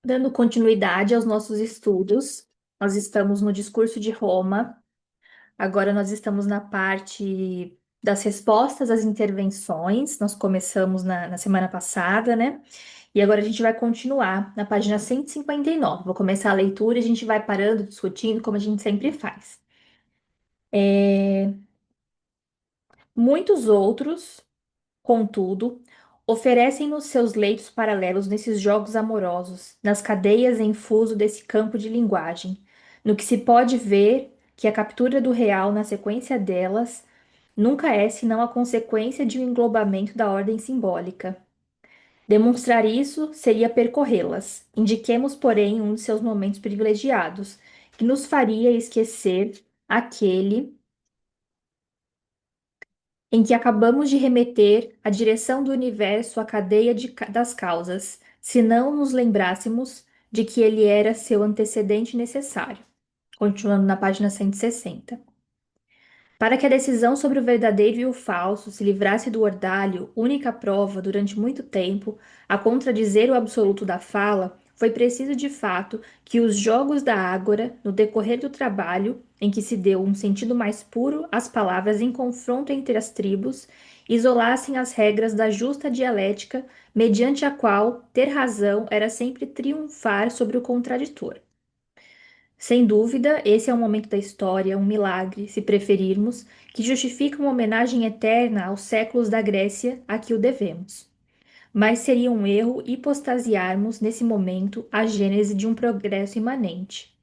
Dando continuidade aos nossos estudos, nós estamos no discurso de Roma, agora nós estamos na parte das respostas às intervenções, nós começamos na semana passada, né? E agora a gente vai continuar na página 159. Vou começar a leitura e a gente vai parando, discutindo, como a gente sempre faz. Muitos outros, contudo, oferecem-nos seus leitos paralelos nesses jogos amorosos, nas cadeias em fuso desse campo de linguagem, no que se pode ver que a captura do real na sequência delas nunca é senão a consequência de um englobamento da ordem simbólica. Demonstrar isso seria percorrê-las. Indiquemos, porém, um de seus momentos privilegiados, que nos faria esquecer aquele em que acabamos de remeter a direção do universo à cadeia das causas, se não nos lembrássemos de que ele era seu antecedente necessário. Continuando na página 160. Para que a decisão sobre o verdadeiro e o falso se livrasse do ordalho, única prova, durante muito tempo, a contradizer o absoluto da fala, foi preciso de fato que os jogos da ágora, no decorrer do trabalho, em que se deu um sentido mais puro às palavras em confronto entre as tribos, isolassem as regras da justa dialética, mediante a qual ter razão era sempre triunfar sobre o contraditor. Sem dúvida, esse é um momento da história, um milagre, se preferirmos, que justifica uma homenagem eterna aos séculos da Grécia a que o devemos. Mas seria um erro hipostasiarmos nesse momento a gênese de um progresso imanente.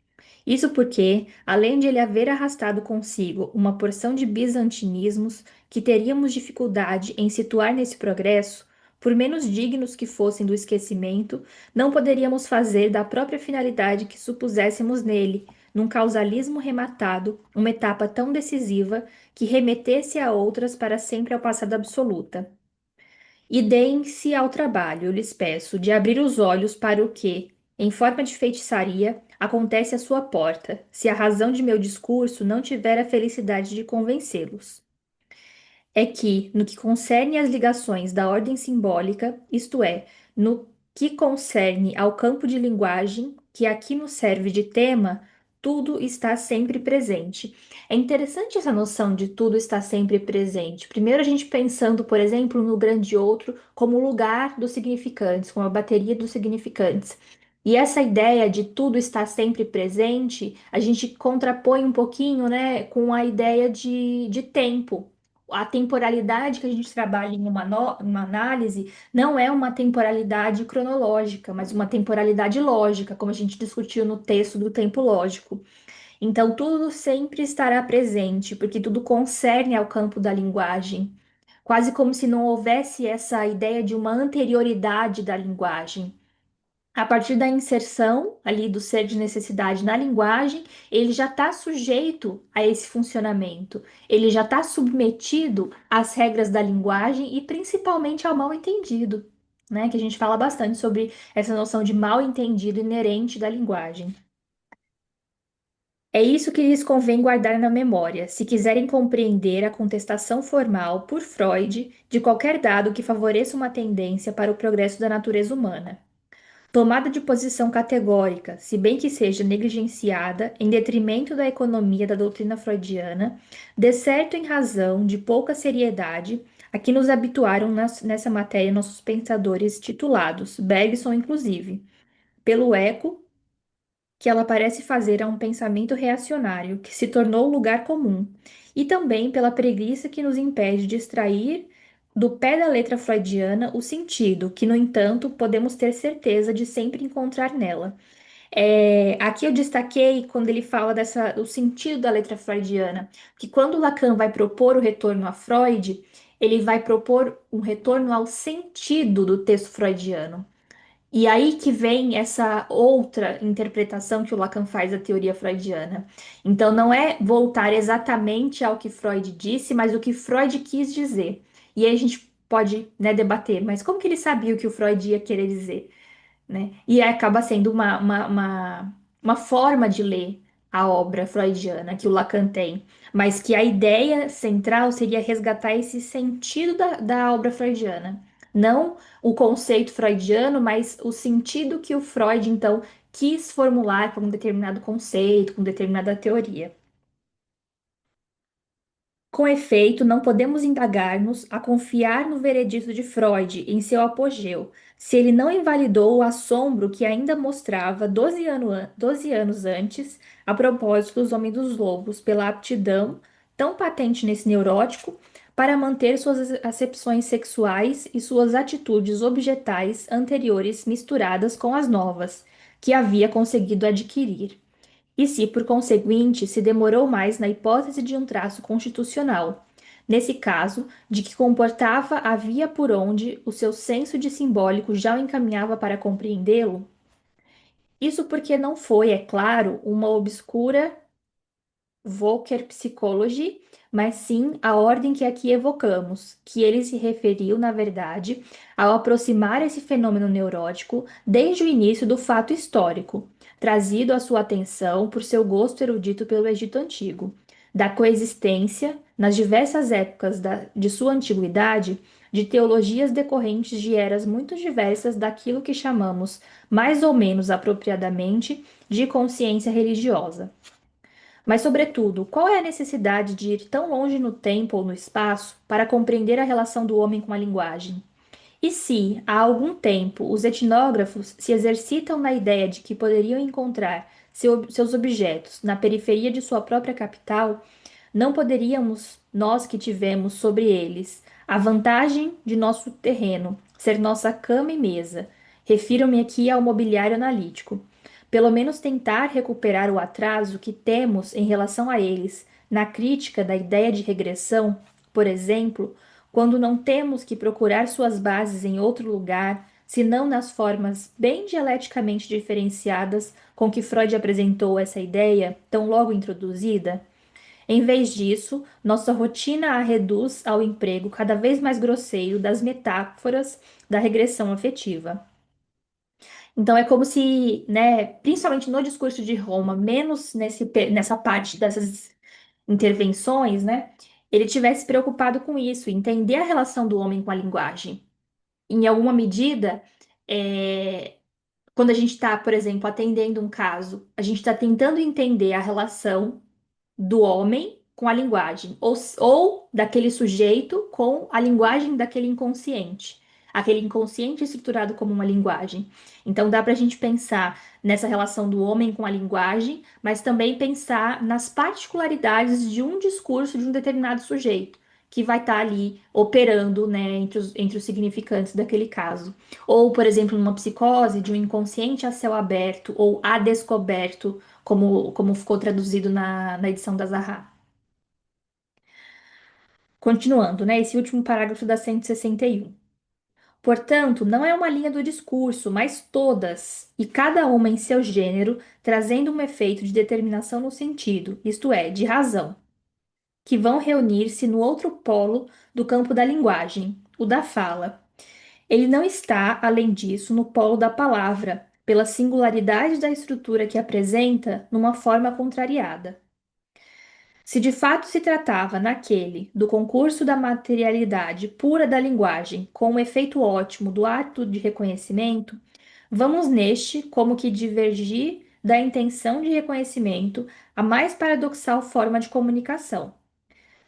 Isso porque, além de ele haver arrastado consigo uma porção de bizantinismos que teríamos dificuldade em situar nesse progresso, por menos dignos que fossem do esquecimento, não poderíamos fazer da própria finalidade que supuséssemos nele, num causalismo rematado, uma etapa tão decisiva que remetesse a outras para sempre ao passado absoluta. E deem-se ao trabalho, eu lhes peço, de abrir os olhos para o que, em forma de feitiçaria, acontece à sua porta, se a razão de meu discurso não tiver a felicidade de convencê-los. É que, no que concerne às ligações da ordem simbólica, isto é, no que concerne ao campo de linguagem, que aqui nos serve de tema, tudo está sempre presente. É interessante essa noção de tudo está sempre presente. Primeiro, a gente pensando, por exemplo, no grande outro como lugar dos significantes, como a bateria dos significantes. E essa ideia de tudo estar sempre presente, a gente contrapõe um pouquinho, né, com a ideia de tempo. A temporalidade que a gente trabalha em uma análise não é uma temporalidade cronológica, mas uma temporalidade lógica, como a gente discutiu no texto do tempo lógico. Então, tudo sempre estará presente, porque tudo concerne ao campo da linguagem, quase como se não houvesse essa ideia de uma anterioridade da linguagem. A partir da inserção ali do ser de necessidade na linguagem, ele já está sujeito a esse funcionamento, ele já está submetido às regras da linguagem e principalmente ao mal-entendido, né? Que a gente fala bastante sobre essa noção de mal-entendido inerente da linguagem. É isso que lhes convém guardar na memória, se quiserem compreender a contestação formal, por Freud, de qualquer dado que favoreça uma tendência para o progresso da natureza humana. Tomada de posição categórica, se bem que seja negligenciada em detrimento da economia da doutrina freudiana, de certo em razão de pouca seriedade a que nos habituaram nessa matéria nossos pensadores titulados, Bergson inclusive, pelo eco que ela parece fazer a um pensamento reacionário que se tornou lugar comum, e também pela preguiça que nos impede de extrair do pé da letra freudiana o sentido, que, no entanto, podemos ter certeza de sempre encontrar nela. Aqui eu destaquei quando ele fala o sentido da letra freudiana, que quando Lacan vai propor o retorno a Freud, ele vai propor um retorno ao sentido do texto freudiano. E aí que vem essa outra interpretação que o Lacan faz da teoria freudiana. Então, não é voltar exatamente ao que Freud disse, mas o que Freud quis dizer. E aí a gente pode, né, debater, mas como que ele sabia o que o Freud ia querer dizer, né? E aí acaba sendo uma forma de ler a obra freudiana que o Lacan tem, mas que a ideia central seria resgatar esse sentido da obra freudiana. Não o conceito freudiano, mas o sentido que o Freud, então, quis formular para um determinado conceito, com determinada teoria. Com efeito, não podemos indagar-nos a confiar no veredito de Freud em seu apogeu, se ele não invalidou o assombro que ainda mostrava 12 anos antes, a propósito dos Homens dos Lobos, pela aptidão, tão patente nesse neurótico, para manter suas acepções sexuais e suas atitudes objetais anteriores misturadas com as novas, que havia conseguido adquirir e se, por conseguinte, se demorou mais na hipótese de um traço constitucional, nesse caso, de que comportava a via por onde o seu senso de simbólico já o encaminhava para compreendê-lo? Isso porque não foi, é claro, uma obscura Volcker Psychology, mas sim a ordem que aqui evocamos, que ele se referiu, na verdade, ao aproximar esse fenômeno neurótico desde o início do fato histórico, trazido à sua atenção por seu gosto erudito pelo Egito Antigo, da coexistência, nas diversas épocas de sua antiguidade, de teologias decorrentes de eras muito diversas daquilo que chamamos, mais ou menos apropriadamente, de consciência religiosa. Mas, sobretudo, qual é a necessidade de ir tão longe no tempo ou no espaço para compreender a relação do homem com a linguagem? E se, há algum tempo, os etnógrafos se exercitam na ideia de que poderiam encontrar seus objetos na periferia de sua própria capital, não poderíamos, nós que tivemos sobre eles, a vantagem de nosso terreno ser nossa cama e mesa, refiro-me aqui ao mobiliário analítico, pelo menos tentar recuperar o atraso que temos em relação a eles na crítica da ideia de regressão, por exemplo, quando não temos que procurar suas bases em outro lugar, senão nas formas bem dialeticamente diferenciadas com que Freud apresentou essa ideia, tão logo introduzida? Em vez disso, nossa rotina a reduz ao emprego cada vez mais grosseiro das metáforas da regressão afetiva. Então é como se, né, principalmente no discurso de Roma, menos nessa parte dessas intervenções, né, ele tivesse preocupado com isso, entender a relação do homem com a linguagem. Em alguma medida, quando a gente está, por exemplo, atendendo um caso, a gente está tentando entender a relação do homem com a linguagem, ou daquele sujeito com a linguagem daquele inconsciente. Aquele inconsciente estruturado como uma linguagem. Então, dá para a gente pensar nessa relação do homem com a linguagem, mas também pensar nas particularidades de um discurso de um determinado sujeito, que vai estar ali operando, né, entre os significantes daquele caso. Ou, por exemplo, numa psicose, de um inconsciente a céu aberto ou a descoberto como ficou traduzido na edição da Zaha. Continuando, né? Esse último parágrafo da 161. Portanto, não é uma linha do discurso, mas todas, e cada uma em seu gênero, trazendo um efeito de determinação no sentido, isto é, de razão, que vão reunir-se no outro polo do campo da linguagem, o da fala. Ele não está, além disso, no polo da palavra, pela singularidade da estrutura que apresenta numa forma contrariada. Se de fato se tratava, naquele, do concurso da materialidade pura da linguagem, com o efeito ótimo do ato de reconhecimento, vamos neste, como que divergir da intenção de reconhecimento, a mais paradoxal forma de comunicação.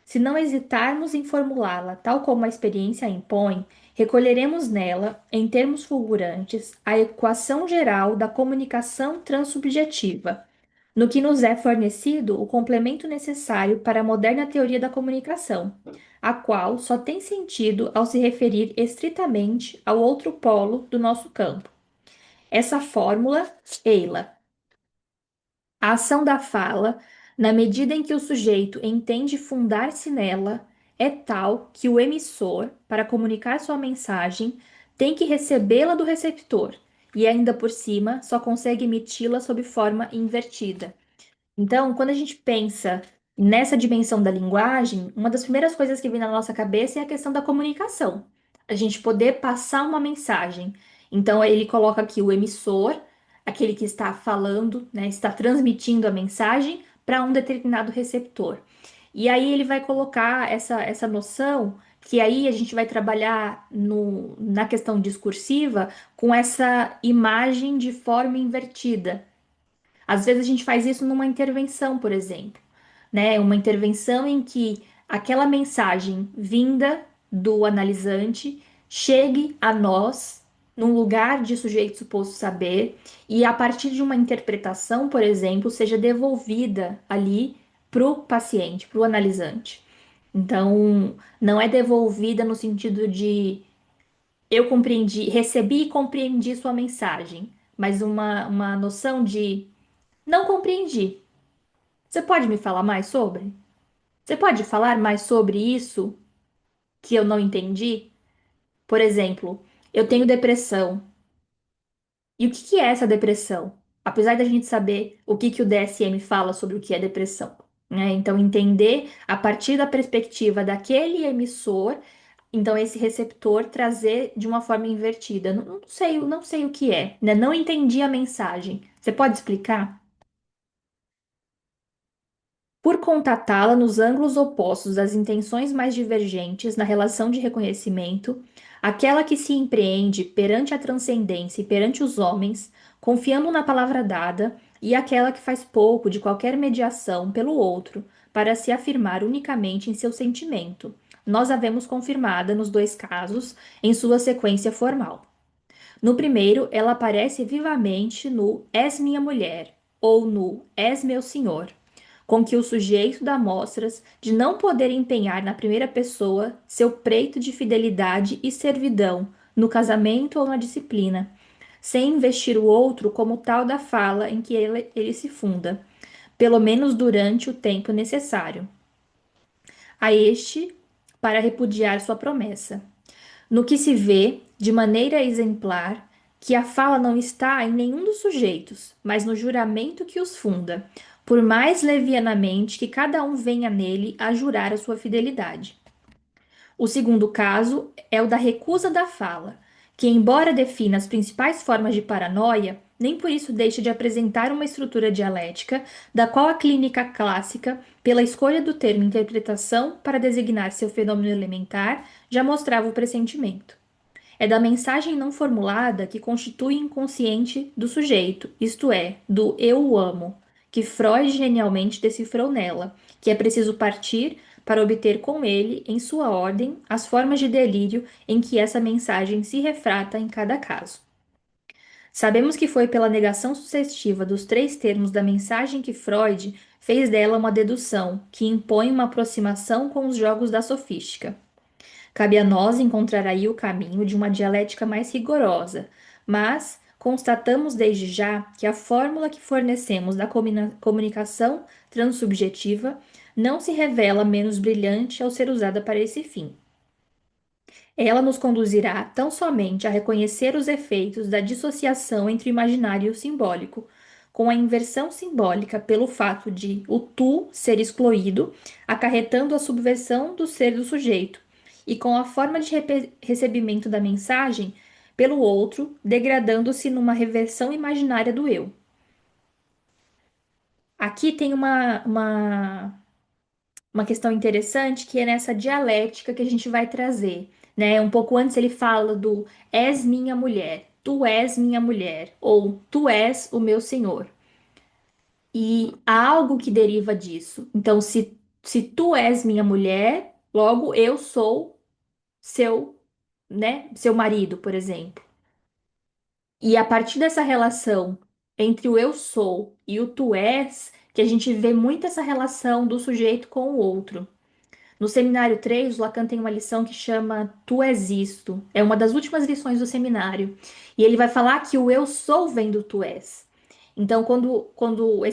Se não hesitarmos em formulá-la tal como a experiência a impõe, recolheremos nela, em termos fulgurantes, a equação geral da comunicação transsubjetiva no que nos é fornecido o complemento necessário para a moderna teoria da comunicação, a qual só tem sentido ao se referir estritamente ao outro polo do nosso campo. Essa fórmula, ei-la. A ação da fala, na medida em que o sujeito entende fundar-se nela, é tal que o emissor, para comunicar sua mensagem, tem que recebê-la do receptor, e ainda por cima só consegue emiti-la sob forma invertida. Então, quando a gente pensa nessa dimensão da linguagem, uma das primeiras coisas que vem na nossa cabeça é a questão da comunicação. A gente poder passar uma mensagem. Então, ele coloca aqui o emissor, aquele que está falando, né, está transmitindo a mensagem para um determinado receptor. E aí ele vai colocar essa noção que aí a gente vai trabalhar na questão discursiva com essa imagem de forma invertida. Às vezes a gente faz isso numa intervenção, por exemplo, né? Uma intervenção em que aquela mensagem vinda do analisante chegue a nós num lugar de sujeito suposto saber e a partir de uma interpretação, por exemplo, seja devolvida ali para o paciente, para o analisante. Então, não é devolvida no sentido de eu compreendi, recebi e compreendi sua mensagem, mas uma noção de não compreendi. Você pode me falar mais sobre? Você pode falar mais sobre isso que eu não entendi? Por exemplo, eu tenho depressão. E o que que é essa depressão? Apesar da gente saber o que que o DSM fala sobre o que é depressão, né? Então, entender a partir da perspectiva daquele emissor, então esse receptor trazer de uma forma invertida. Não sei o que é, né? Não entendi a mensagem. Você pode explicar? Por contatá-la nos ângulos opostos das intenções mais divergentes na relação de reconhecimento, aquela que se empreende perante a transcendência e perante os homens, confiando na palavra dada, e aquela que faz pouco de qualquer mediação pelo outro, para se afirmar unicamente em seu sentimento. Nós a vemos confirmada nos dois casos, em sua sequência formal. No primeiro, ela aparece vivamente no És minha mulher ou no És meu senhor, com que o sujeito dá mostras de não poder empenhar na primeira pessoa seu preito de fidelidade e servidão no casamento ou na disciplina, sem investir o outro como tal da fala em que ele se funda, pelo menos durante o tempo necessário a este para repudiar sua promessa. No que se vê, de maneira exemplar, que a fala não está em nenhum dos sujeitos, mas no juramento que os funda, por mais levianamente que cada um venha nele a jurar a sua fidelidade. O segundo caso é o da recusa da fala, que, embora defina as principais formas de paranoia, nem por isso deixa de apresentar uma estrutura dialética, da qual a clínica clássica, pela escolha do termo interpretação para designar seu fenômeno elementar, já mostrava o pressentimento. É da mensagem não formulada que constitui o inconsciente do sujeito, isto é, do eu o amo, que Freud genialmente decifrou nela, que é preciso partir para obter com ele, em sua ordem, as formas de delírio em que essa mensagem se refrata em cada caso. Sabemos que foi pela negação sucessiva dos três termos da mensagem que Freud fez dela uma dedução que impõe uma aproximação com os jogos da sofística. Cabe a nós encontrar aí o caminho de uma dialética mais rigorosa, mas constatamos desde já que a fórmula que fornecemos da comunicação transsubjetiva não se revela menos brilhante ao ser usada para esse fim. Ela nos conduzirá tão somente a reconhecer os efeitos da dissociação entre o imaginário e o simbólico, com a inversão simbólica pelo fato de o tu ser excluído, acarretando a subversão do ser do sujeito, e com a forma de recebimento da mensagem pelo outro, degradando-se numa reversão imaginária do eu. Aqui tem uma questão interessante que é nessa dialética que a gente vai trazer, né? Um pouco antes ele fala do és minha mulher, tu és minha mulher, ou tu és o meu senhor. E há algo que deriva disso. Então, se tu és minha mulher, logo eu sou seu, né, seu marido, por exemplo. E a partir dessa relação entre o eu sou e o tu és, que a gente vê muito essa relação do sujeito com o outro. No seminário 3, o Lacan tem uma lição que chama Tu és isto. É uma das últimas lições do seminário. E ele vai falar que o eu sou vem do tu és. Então, quando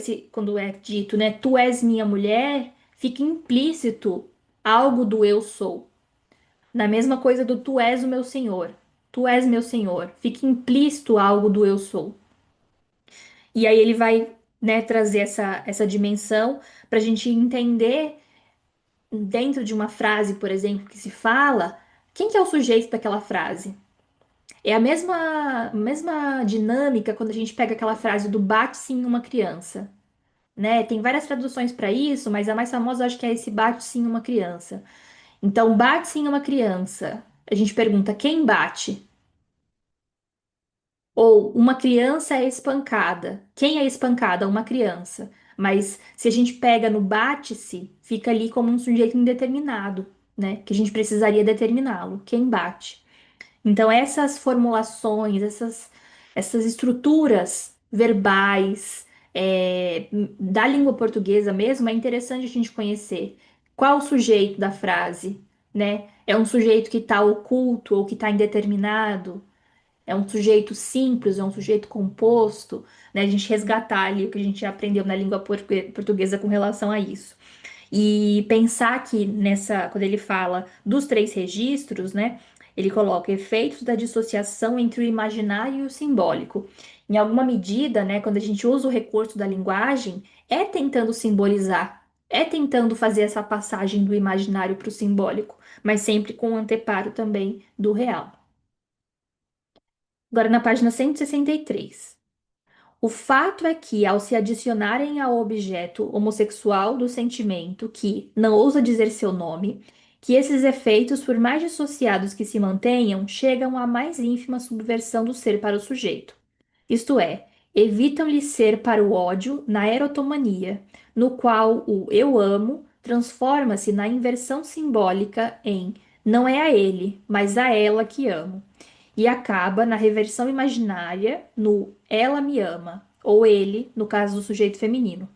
é dito, né, tu és minha mulher, fica implícito algo do eu sou. Na mesma coisa do tu és o meu senhor. Tu és meu senhor. Fica implícito algo do eu sou. E aí ele vai, né, trazer essa dimensão para a gente entender dentro de uma frase, por exemplo, que se fala, quem que é o sujeito daquela frase? É a mesma dinâmica quando a gente pega aquela frase do bate-se em uma criança, né? Tem várias traduções para isso, mas a mais famosa eu acho que é esse bate-se em uma criança. Então, bate-se em uma criança. A gente pergunta quem bate? Ou uma criança é espancada. Quem é espancada? Uma criança. Mas se a gente pega no bate-se, fica ali como um sujeito indeterminado, né? Que a gente precisaria determiná-lo. Quem bate? Então, essas formulações, essas estruturas verbais, da língua portuguesa mesmo, é interessante a gente conhecer qual o sujeito da frase, né? É um sujeito que está oculto ou que está indeterminado? É um sujeito simples, é um sujeito composto, né? A gente resgatar ali o que a gente aprendeu na língua portuguesa com relação a isso. E pensar que quando ele fala dos três registros, né, ele coloca efeitos da dissociação entre o imaginário e o simbólico. Em alguma medida, né, quando a gente usa o recurso da linguagem, é tentando simbolizar, é tentando fazer essa passagem do imaginário para o simbólico, mas sempre com o anteparo também do real. Agora, na página 163. O fato é que, ao se adicionarem ao objeto homossexual do sentimento, que não ousa dizer seu nome, que esses efeitos, por mais dissociados que se mantenham, chegam à mais ínfima subversão do ser para o sujeito. Isto é, evitam-lhe ser para o ódio na erotomania, no qual o eu amo transforma-se na inversão simbólica em não é a ele, mas a ela que amo e acaba na reversão imaginária no ela me ama, ou ele, no caso do sujeito feminino.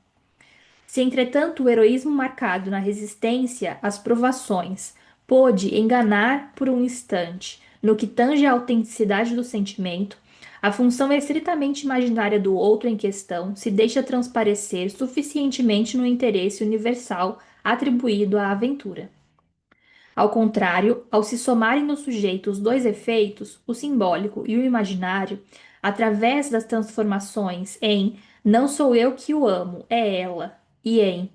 Se, entretanto, o heroísmo marcado na resistência às provações pôde enganar por um instante no que tange à autenticidade do sentimento, a função estritamente imaginária do outro em questão se deixa transparecer suficientemente no interesse universal atribuído à aventura. Ao contrário, ao se somarem no sujeito os dois efeitos, o simbólico e o imaginário, através das transformações em não sou eu que o amo, é ela, e em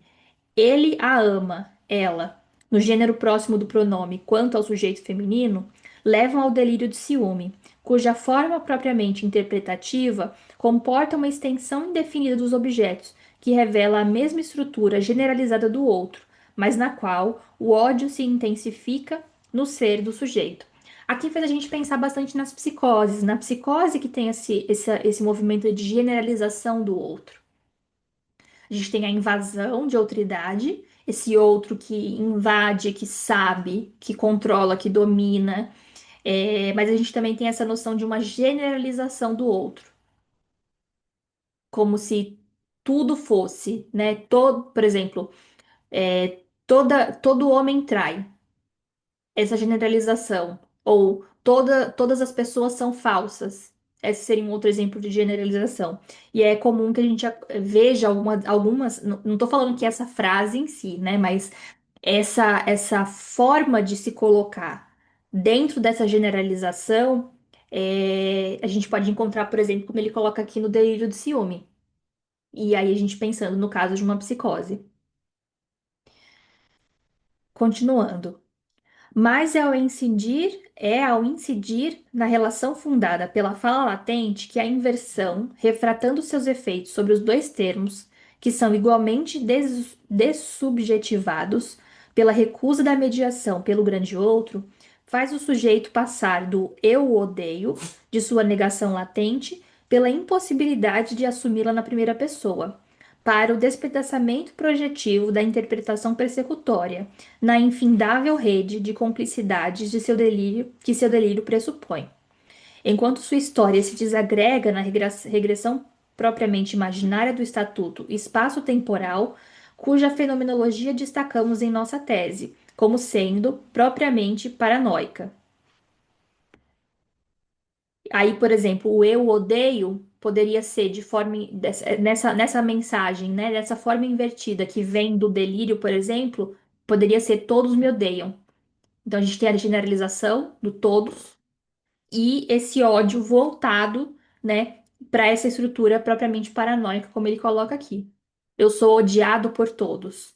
ele a ama, ela, no gênero próximo do pronome quanto ao sujeito feminino, levam ao delírio de ciúme, cuja forma propriamente interpretativa comporta uma extensão indefinida dos objetos, que revela a mesma estrutura generalizada do outro, mas na qual o ódio se intensifica no ser do sujeito. Aqui fez a gente pensar bastante nas psicoses, na psicose que tem esse movimento de generalização do outro. A gente tem a invasão de outra esse outro que invade, que sabe, que controla, que domina. Mas a gente também tem essa noção de uma generalização do outro, como se tudo fosse, né? Por exemplo, todo homem trai. Essa generalização. Ou todas as pessoas são falsas. Esse seria um outro exemplo de generalização. E é comum que a gente veja algumas. Não estou falando que essa frase em si, né? Mas essa forma de se colocar dentro dessa generalização, a gente pode encontrar, por exemplo, como ele coloca aqui no delírio de ciúme. E aí a gente pensando no caso de uma psicose. Continuando. Mas é ao incidir na relação fundada pela fala latente que a inversão, refratando seus efeitos sobre os dois termos, que são igualmente dessubjetivados pela recusa da mediação pelo grande outro, faz o sujeito passar do eu o odeio, de sua negação latente, pela impossibilidade de assumi-la na primeira pessoa, para o despedaçamento projetivo da interpretação persecutória na infindável rede de complicidades de seu delírio que seu delírio pressupõe. Enquanto sua história se desagrega na regressão propriamente imaginária do estatuto espaço-temporal, cuja fenomenologia destacamos em nossa tese, como sendo propriamente paranoica. Aí, por exemplo, o eu odeio poderia ser de forma nessa mensagem, né, dessa forma invertida que vem do delírio, por exemplo, poderia ser todos me odeiam. Então a gente tem a generalização do todos e esse ódio voltado, né, para essa estrutura propriamente paranoica, como ele coloca aqui. Eu sou odiado por todos.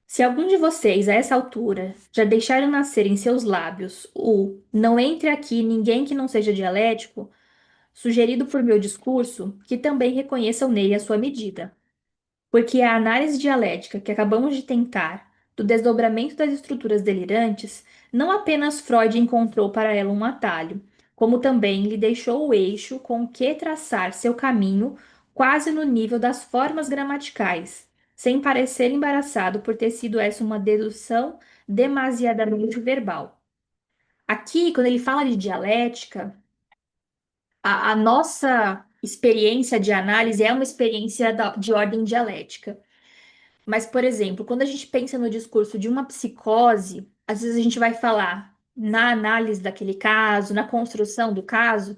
Se algum de vocês, a essa altura, já deixaram nascer em seus lábios o não entre aqui ninguém que não seja dialético, sugerido por meu discurso, que também reconheçam nele a sua medida. Porque a análise dialética que acabamos de tentar do desdobramento das estruturas delirantes, não apenas Freud encontrou para ela um atalho, como também lhe deixou o eixo com que traçar seu caminho quase no nível das formas gramaticais, sem parecer embaraçado por ter sido essa uma dedução demasiadamente verbal. Aqui, quando ele fala de dialética, a nossa experiência de análise é uma experiência de ordem dialética. Mas, por exemplo, quando a gente pensa no discurso de uma psicose, às vezes a gente vai falar na análise daquele caso, na construção do caso,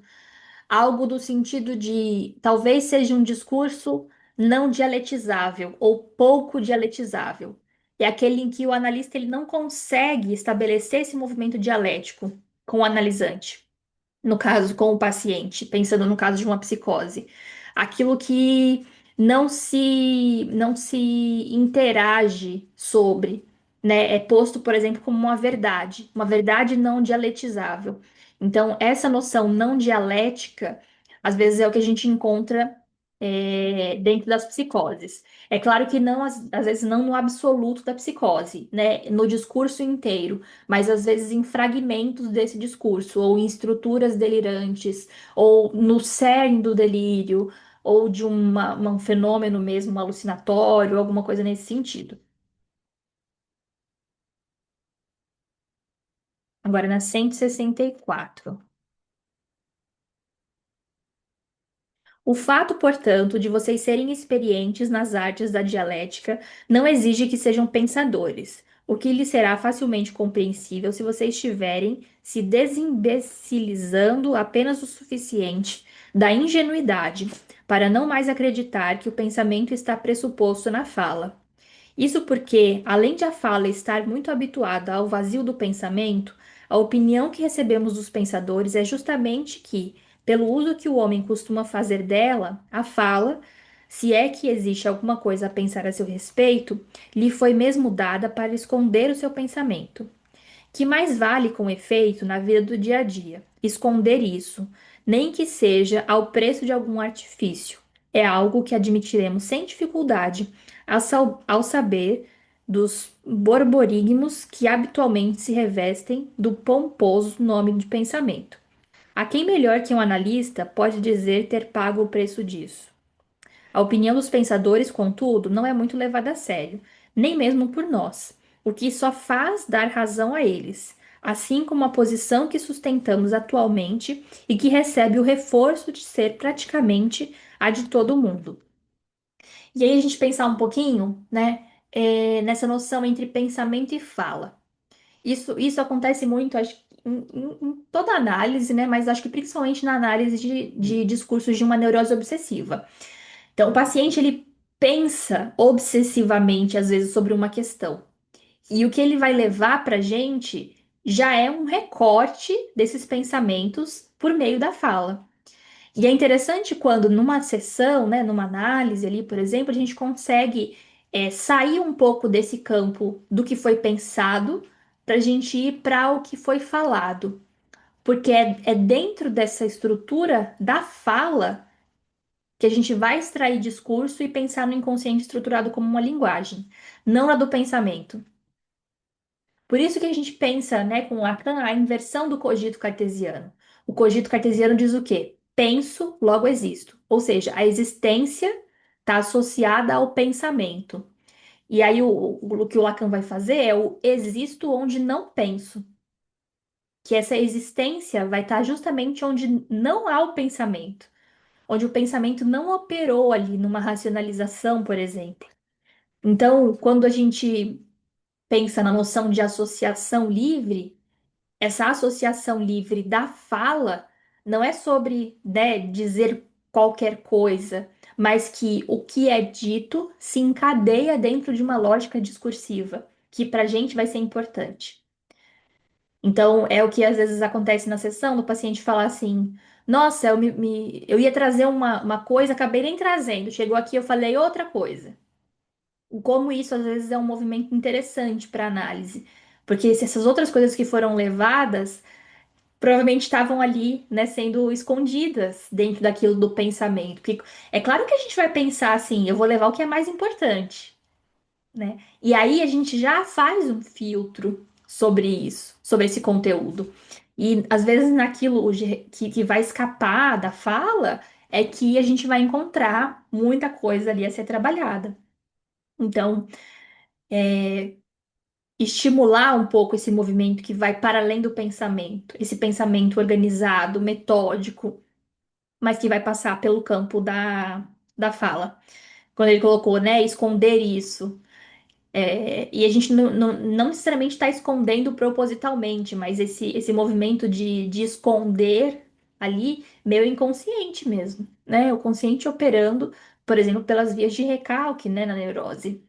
algo do sentido de talvez seja um discurso não dialetizável ou pouco dialetizável. É aquele em que o analista ele não consegue estabelecer esse movimento dialético com o analisante no caso com o paciente, pensando no caso de uma psicose, aquilo que não se interage sobre, né, é posto, por exemplo, como uma verdade não dialetizável. Então, essa noção não dialética, às vezes é o que a gente encontra dentro das psicoses. É claro que não, às vezes não no absoluto da psicose, né, no discurso inteiro, mas às vezes em fragmentos desse discurso, ou em estruturas delirantes, ou no cerne do delírio, ou de um fenômeno mesmo alucinatório, alguma coisa nesse sentido. Agora, na 164. O fato, portanto, de vocês serem experientes nas artes da dialética não exige que sejam pensadores, o que lhes será facilmente compreensível se vocês estiverem se desimbecilizando apenas o suficiente da ingenuidade para não mais acreditar que o pensamento está pressuposto na fala. Isso porque, além de a fala estar muito habituada ao vazio do pensamento, a opinião que recebemos dos pensadores é justamente que, pelo uso que o homem costuma fazer dela, a fala, se é que existe alguma coisa a pensar a seu respeito, lhe foi mesmo dada para esconder o seu pensamento. Que mais vale, com efeito, na vida do dia a dia? Esconder isso, nem que seja ao preço de algum artifício. É algo que admitiremos sem dificuldade ao saber dos borborigmos que habitualmente se revestem do pomposo nome de pensamento. A quem melhor que um analista pode dizer ter pago o preço disso? A opinião dos pensadores, contudo, não é muito levada a sério, nem mesmo por nós, o que só faz dar razão a eles, assim como a posição que sustentamos atualmente e que recebe o reforço de ser praticamente a de todo mundo. E aí a gente pensar um pouquinho, né, nessa noção entre pensamento e fala. Isso acontece muito, acho, que em toda análise, né, mas acho que principalmente na análise de discursos de uma neurose obsessiva. Então, o paciente ele pensa obsessivamente, às vezes, sobre uma questão. E o que ele vai levar para a gente já é um recorte desses pensamentos por meio da fala. E é interessante quando, numa sessão, né, numa análise ali, por exemplo, a gente consegue sair um pouco desse campo do que foi pensado para a gente ir para o que foi falado. Porque é dentro dessa estrutura da fala que a gente vai extrair discurso e pensar no inconsciente estruturado como uma linguagem, não na do pensamento. Por isso que a gente pensa, né, com Lacan, a inversão do cogito cartesiano. O cogito cartesiano diz o quê? Penso, logo existo. Ou seja, a existência está associada ao pensamento. E aí o que o Lacan vai fazer é o existo onde não penso. Que essa existência vai estar justamente onde não há o pensamento. Onde o pensamento não operou ali numa racionalização, por exemplo. Então, quando a gente pensa na noção de associação livre, essa associação livre da fala não é sobre, né, dizer qualquer coisa, mas que o que é dito se encadeia dentro de uma lógica discursiva, que para a gente vai ser importante. Então, é o que às vezes acontece na sessão, do paciente falar assim: Nossa, eu ia trazer uma coisa, acabei nem trazendo. Chegou aqui, eu falei outra coisa. Como isso às vezes é um movimento interessante para análise, porque se essas outras coisas que foram levadas provavelmente estavam ali, né, sendo escondidas dentro daquilo do pensamento. Porque é claro que a gente vai pensar assim: Eu vou levar o que é mais importante. né? E aí a gente já faz um filtro sobre isso, sobre esse conteúdo. E às vezes naquilo que vai escapar da fala é que a gente vai encontrar muita coisa ali a ser trabalhada. Então, estimular um pouco esse movimento que vai para além do pensamento, esse pensamento organizado, metódico, mas que vai passar pelo campo da fala. Quando ele colocou, né, esconder isso. E a gente não necessariamente está escondendo propositalmente, mas esse movimento de esconder ali, meio inconsciente mesmo, né? O consciente operando, por exemplo, pelas vias de recalque, né, na neurose.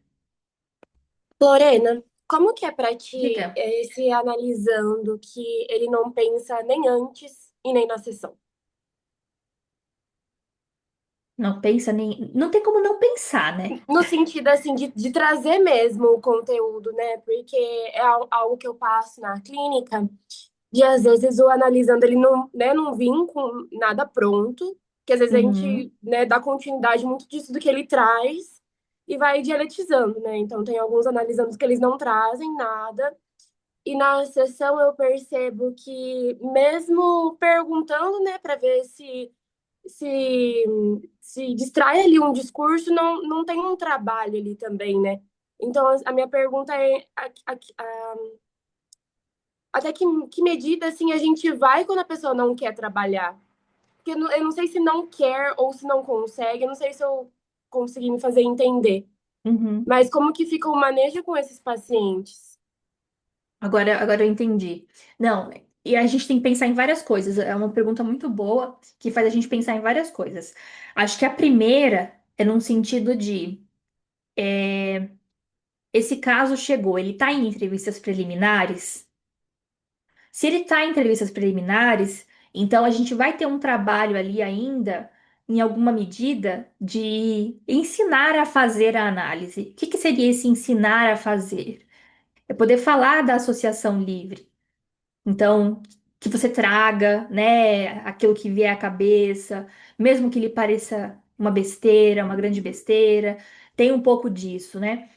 Lorena, como que é pra ti Diga, esse analisando que ele não pensa nem antes e nem na sessão? não pensa nem. Não tem como não pensar, né? No sentido, assim, de trazer mesmo o conteúdo, né? Porque é algo que eu passo na clínica, de às vezes o analisando ele não, né, não vim com nada pronto, que às vezes a Uhum, gente, né, dá continuidade muito disso do que ele traz e vai dialetizando, né? Então tem alguns analisandos que eles não trazem nada. E na sessão eu percebo que mesmo perguntando, né, para ver se se distrai ali um discurso, não tem um trabalho ali também, né? Então a minha pergunta é até que medida assim a gente vai quando a pessoa não quer trabalhar? Porque eu não sei se não quer ou se não consegue, eu não sei se eu consegui me fazer entender. uhum. Mas como que fica o manejo com esses pacientes? Agora eu entendi. Não, e a gente tem que pensar em várias coisas. É uma pergunta muito boa que faz a gente pensar em várias coisas. Acho que a primeira é num sentido de esse caso chegou, ele está em entrevistas preliminares? Se ele está em entrevistas preliminares, então a gente vai ter um trabalho ali ainda, em alguma medida, de ensinar a fazer a análise. O que que seria esse ensinar a fazer? É poder falar da associação livre. Então, que você traga, né, aquilo que vier à cabeça, mesmo que lhe pareça uma besteira, uma grande besteira, tem um pouco disso, né?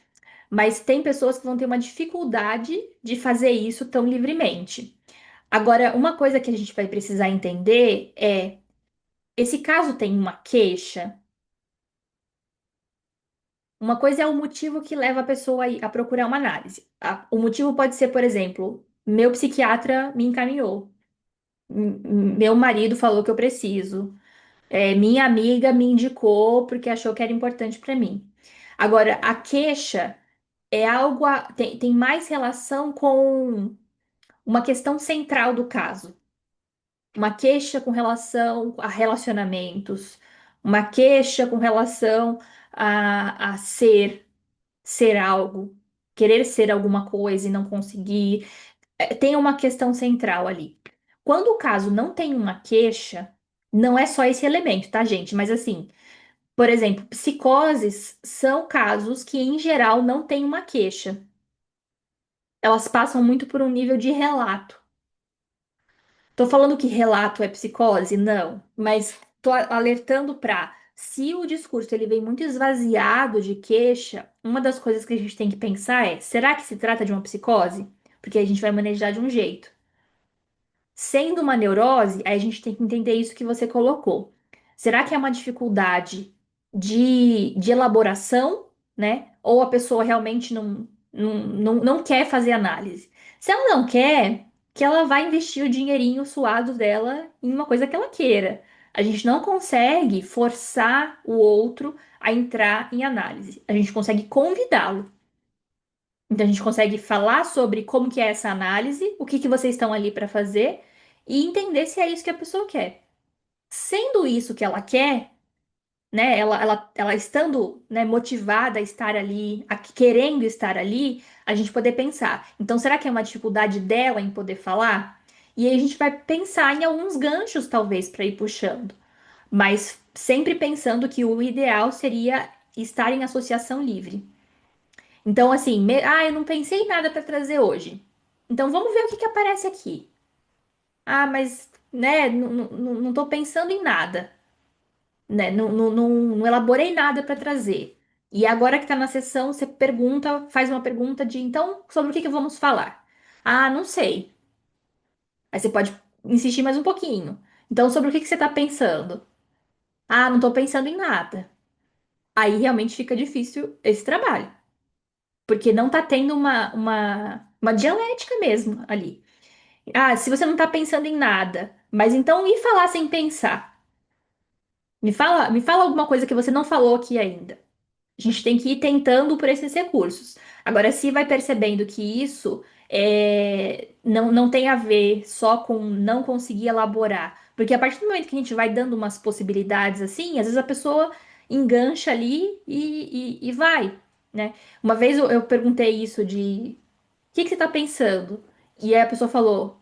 Mas tem pessoas que vão ter uma dificuldade de fazer isso tão livremente. Agora, uma coisa que a gente vai precisar entender é: esse caso tem uma queixa? Uma coisa é o motivo que leva a pessoa a procurar uma análise. O motivo pode ser, por exemplo, meu psiquiatra me encaminhou. Meu marido falou que eu preciso. Minha amiga me indicou porque achou que era importante para mim. Agora, a queixa é algo tem mais relação com uma questão central do caso. Uma queixa com relação a relacionamentos, uma queixa com relação a ser algo, querer ser alguma coisa e não conseguir. Tem uma questão central ali. Quando o caso não tem uma queixa, não é só esse elemento, tá, gente? Mas assim, por exemplo, psicoses são casos que, em geral, não têm uma queixa. Elas passam muito por um nível de relato. Tô falando que relato é psicose? Não. Mas tô alertando para se o discurso ele vem muito esvaziado de queixa, uma das coisas que a gente tem que pensar é: será que se trata de uma psicose? Porque a gente vai manejar de um jeito. Sendo uma neurose, aí a gente tem que entender isso que você colocou. Será que é uma dificuldade de elaboração, né? Ou a pessoa realmente não quer fazer análise? Se ela não quer, que ela vai investir o dinheirinho suado dela em uma coisa que ela queira. A gente não consegue forçar o outro a entrar em análise. A gente consegue convidá-lo. Então a gente consegue falar sobre como que é essa análise, o que que vocês estão ali para fazer e entender se é isso que a pessoa quer. Sendo isso que ela quer, né, ela estando, né, motivada a estar ali, querendo estar ali, a gente poder pensar. Então, será que é uma dificuldade dela em poder falar? E aí a gente vai pensar em alguns ganchos, talvez, para ir puxando. Mas sempre pensando que o ideal seria estar em associação livre. Então, assim, eu não pensei em nada para trazer hoje. Então, vamos ver o que que aparece aqui. Ah, mas, né, não tô pensando em nada, né? Não elaborei nada para trazer. E agora que tá na sessão, você pergunta, faz uma pergunta de então, sobre o que que vamos falar? Ah, não sei. Aí você pode insistir mais um pouquinho. Então, sobre o que que você tá pensando? Ah, não tô pensando em nada. Aí realmente fica difícil esse trabalho, porque não tá tendo uma dialética mesmo ali. Ah, se você não tá pensando em nada, mas então e falar sem pensar? Me fala alguma coisa que você não falou aqui ainda. A gente tem que ir tentando por esses recursos. Agora, se vai percebendo que isso não tem a ver só com não conseguir elaborar, porque a partir do momento que a gente vai dando umas possibilidades assim, às vezes a pessoa engancha ali e vai, né? Uma vez eu perguntei isso de o que que você está pensando? E aí a pessoa falou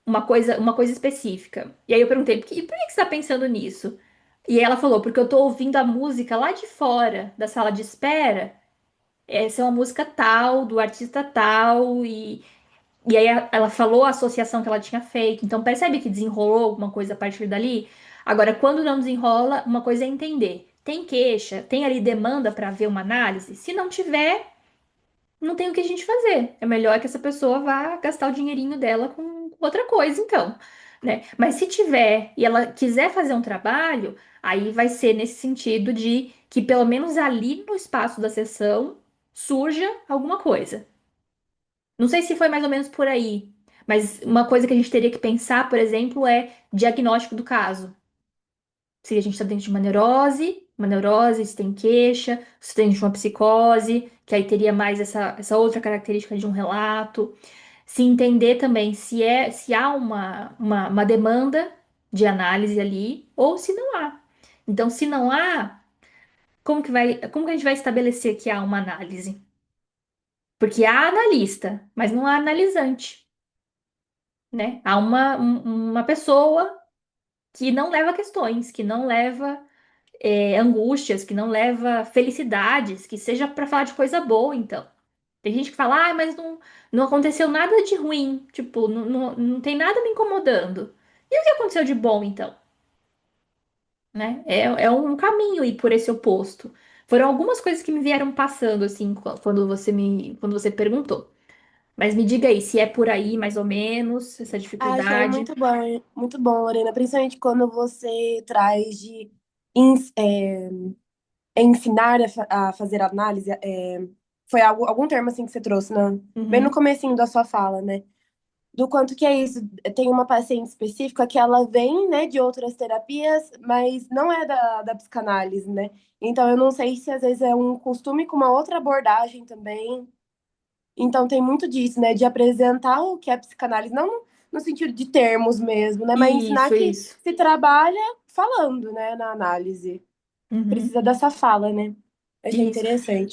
uma coisa específica. E aí eu perguntei, por que que você está pensando nisso? E aí ela falou, porque eu tô ouvindo a música lá de fora da sala de espera. Essa é uma música tal, do artista tal, e aí ela falou a associação que ela tinha feito. Então percebe que desenrolou alguma coisa a partir dali? Agora, quando não desenrola, uma coisa é entender. Tem queixa, tem ali demanda para ver uma análise? Se não tiver, não tem o que a gente fazer. É melhor que essa pessoa vá gastar o dinheirinho dela com outra coisa, então, né? Mas se tiver e ela quiser fazer um trabalho, aí vai ser nesse sentido de que pelo menos ali no espaço da sessão surja alguma coisa. Não sei se foi mais ou menos por aí, mas uma coisa que a gente teria que pensar, por exemplo, é diagnóstico do caso. Se a gente está dentro de uma neurose, se tem queixa, se tem de uma psicose, que aí teria mais essa outra característica de um relato. Se entender também se há uma demanda de análise ali ou se não há. Então, se não há, como que a gente vai estabelecer que há uma análise? Porque há analista, mas não há analisante, né? Há uma pessoa que não leva questões, que não leva angústias, que não leva felicidades, que seja para falar de coisa boa, então. Tem gente que fala, ah, mas não aconteceu nada de ruim, tipo, não tem nada me incomodando. E o que aconteceu de bom, então? Né? É um caminho ir por esse oposto. Foram algumas coisas que me vieram passando, assim, quando você perguntou. Mas me diga aí, se é por aí, mais ou menos, essa Ah, achei dificuldade. muito bom, Lorena, principalmente quando você traz de ens- é, ensinar a fazer análise. Foi algum termo assim que você trouxe, né? Bem no Uhum. comecinho da sua fala, né? Do quanto que é isso. Tem uma paciente específica que ela vem, né, de outras terapias, mas não é da psicanálise, né? Então eu não sei se às vezes é um costume com uma outra abordagem também. Então tem muito disso, né, de apresentar o que é psicanálise, não no sentido de termos mesmo, né, mas ensinar Isso, que isso. se trabalha falando, né, na análise. Uhum. Precisa dessa fala, né? Achei Isso.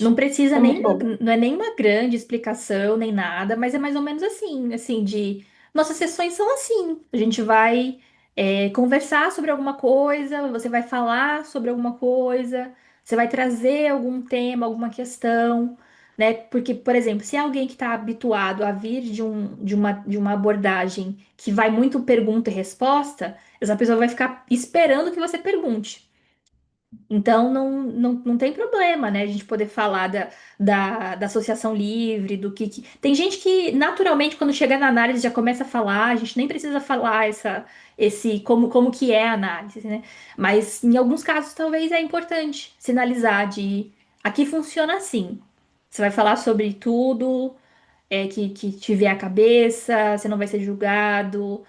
Não interessante. precisa É muito nem, bom. não é nem uma grande explicação, nem nada, mas é mais ou menos assim, de nossas sessões são assim. A gente vai conversar sobre alguma coisa, você vai falar sobre alguma coisa, você vai trazer algum tema, alguma questão, né? Porque, por exemplo, se é alguém que está habituado a vir de uma abordagem que vai muito pergunta e resposta, essa pessoa vai ficar esperando que você pergunte. Então, não tem problema, né? A gente poder falar da associação livre, do Tem gente que, naturalmente, quando chega na análise, já começa a falar, a gente nem precisa falar como que é a análise, né? Mas, em alguns casos, talvez é importante sinalizar de aqui funciona assim. Você vai falar sobre tudo, que te vier à cabeça, você não vai ser julgado,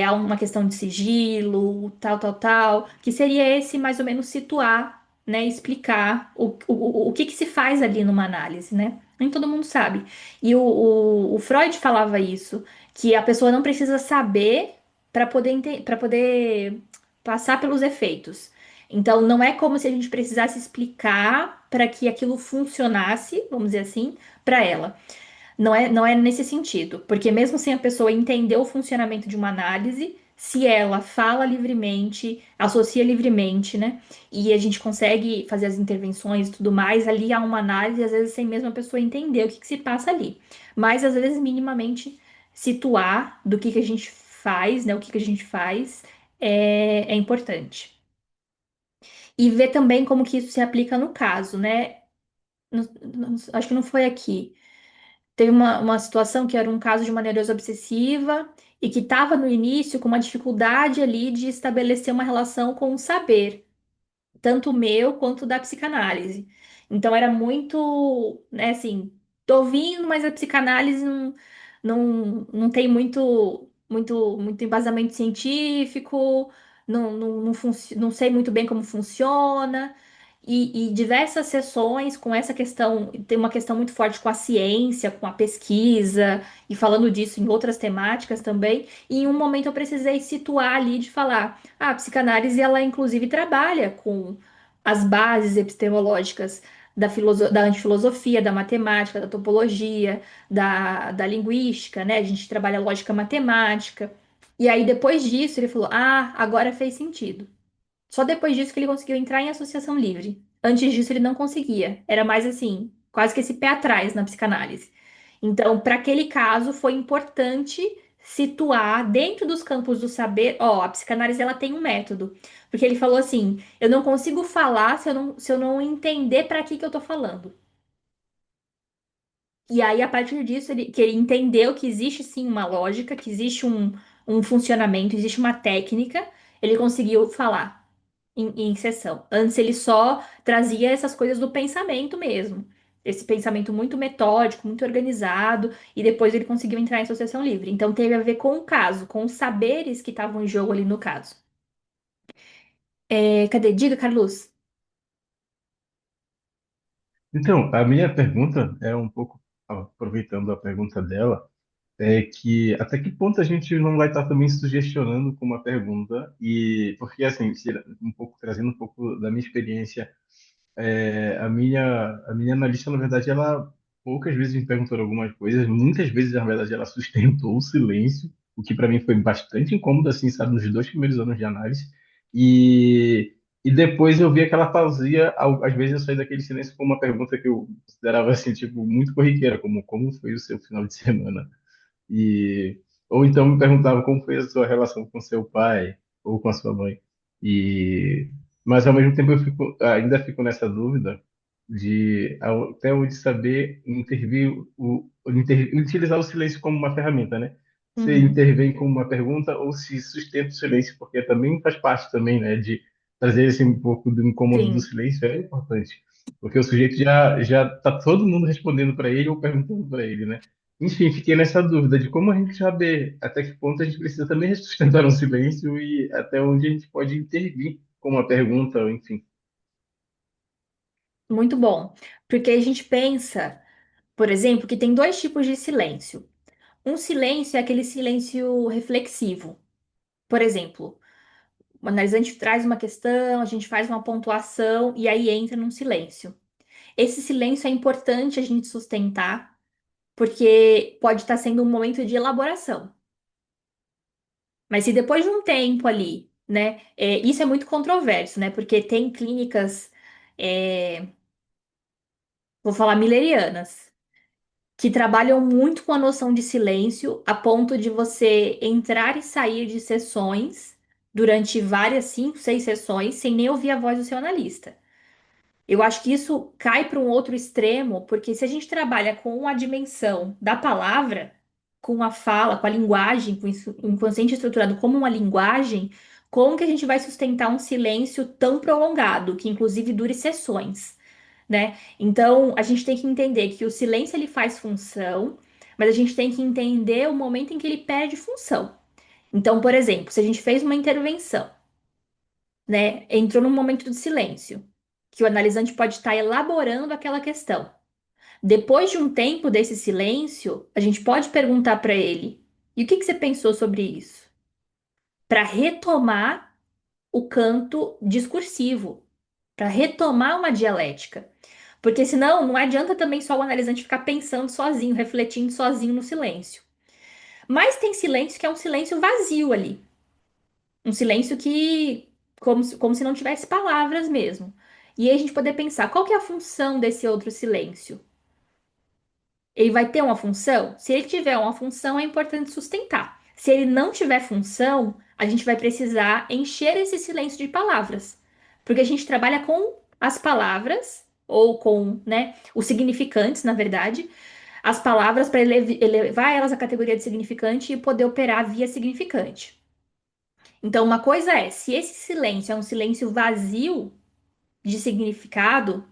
há uma questão de sigilo, tal, que seria esse mais ou menos situar, né, explicar o que que se faz ali numa análise, né? Nem todo mundo sabe. E o Freud falava isso, que a pessoa não precisa saber para poder passar pelos efeitos. Então, não é como se a gente precisasse explicar para que aquilo funcionasse, vamos dizer assim, para ela. Não é nesse sentido, porque mesmo sem a pessoa entender o funcionamento de uma análise, se ela fala livremente, associa livremente, né? E a gente consegue fazer as intervenções e tudo mais, ali há uma análise, às vezes sem mesmo a pessoa entender o que que se passa ali. Mas às vezes minimamente situar do que a gente faz, né? O que que a gente faz é importante. E ver também como que isso se aplica no caso, né? Acho que não foi aqui. Teve uma situação que era um caso de uma neurose obsessiva e que estava no início com uma dificuldade ali de estabelecer uma relação com o saber, tanto o meu quanto da psicanálise. Então era muito, né, assim, tô ouvindo, mas a psicanálise não tem muito embasamento científico, não sei muito bem como funciona. E diversas sessões com essa questão, tem uma questão muito forte com a ciência, com a pesquisa, e falando disso em outras temáticas também. E em um momento eu precisei situar ali de falar. A psicanálise, ela inclusive trabalha com as bases epistemológicas da antifilosofia, da matemática, da topologia, da linguística, né? A gente trabalha lógica matemática. E aí, depois disso, ele falou: Ah, agora fez sentido. Só depois disso que ele conseguiu entrar em associação livre. Antes disso, ele não conseguia. Era mais assim, quase que esse pé atrás na psicanálise. Então, para aquele caso, foi importante situar dentro dos campos do saber, ó, a psicanálise ela tem um método. Porque ele falou assim: eu não consigo falar se eu não entender para que eu tô falando. E aí, a partir disso, que ele entendeu que existe sim uma lógica, que existe um funcionamento, existe uma técnica, ele conseguiu falar em sessão. Antes ele só trazia essas coisas do pensamento mesmo. Esse pensamento muito metódico, muito organizado, e depois ele conseguiu entrar em associação livre. Então teve a ver com o caso, com os saberes que estavam em jogo ali no caso. Cadê? Diga, Carlos. Então, a minha pergunta é um pouco, aproveitando a pergunta dela, é que até que ponto a gente não vai estar também sugestionando com uma pergunta, e porque assim, um pouco trazendo um pouco da minha experiência, a minha analista, na verdade, ela poucas vezes me perguntou algumas coisas, muitas vezes, na verdade, ela sustentou o silêncio, o que para mim foi bastante incômodo, assim, sabe, nos 2 primeiros anos de análise. E, e depois eu via que ela fazia, às vezes eu saí daquele silêncio com uma pergunta que eu considerava, assim, tipo, muito corriqueira, como foi o seu final de semana? E, ou então me perguntava como foi a sua relação com seu pai ou com a sua mãe. E, mas ao mesmo tempo ainda fico nessa dúvida de até onde saber intervir utilizar o silêncio como uma ferramenta, né? Se Uhum. intervém como uma pergunta ou se sustenta o silêncio, porque também faz parte também, né, de trazer esse um pouco do incômodo do Sim, silêncio é importante, porque o sujeito já tá todo mundo respondendo para ele ou perguntando para ele, né? Enfim, fiquei nessa dúvida de como a gente saber até que ponto a gente precisa também sustentar um silêncio e até onde a gente pode intervir com uma pergunta, ou enfim. muito bom. Porque a gente pensa, por exemplo, que tem dois tipos de silêncio. Um silêncio é aquele silêncio reflexivo. Por exemplo, o analisante traz uma questão, a gente faz uma pontuação e aí entra num silêncio. Esse silêncio é importante a gente sustentar, porque pode estar sendo um momento de elaboração. Mas se depois de um tempo ali, né, isso é muito controverso, né, porque tem clínicas, é, vou falar millerianas, que trabalham muito com a noção de silêncio, a ponto de você entrar e sair de sessões durante várias, 5, 6 sessões, sem nem ouvir a voz do seu analista. Eu acho que isso cai para um outro extremo, porque se a gente trabalha com a dimensão da palavra, com a fala, com a linguagem, com o inconsciente estruturado como uma linguagem, como que a gente vai sustentar um silêncio tão prolongado, que inclusive dure sessões, né? Então, a gente tem que entender que o silêncio ele faz função, mas a gente tem que entender o momento em que ele perde função. Então, por exemplo, se a gente fez uma intervenção, né, entrou num momento de silêncio, que o analisante pode estar elaborando aquela questão. Depois de um tempo desse silêncio, a gente pode perguntar para ele: e o que que você pensou sobre isso? Para retomar o canto discursivo, para retomar uma dialética. Porque senão não adianta também só o analisante ficar pensando sozinho, refletindo sozinho no silêncio. Mas tem silêncio que é um silêncio vazio ali. Um silêncio que, como se não tivesse palavras mesmo. E aí a gente poder pensar, qual que é a função desse outro silêncio? Ele vai ter uma função? Se ele tiver uma função, é importante sustentar. Se ele não tiver função, a gente vai precisar encher esse silêncio de palavras. Porque a gente trabalha com as palavras ou com, né, os significantes, na verdade, as palavras para elevar elas à categoria de significante e poder operar via significante. Então, uma coisa é, se esse silêncio é um silêncio vazio de significado,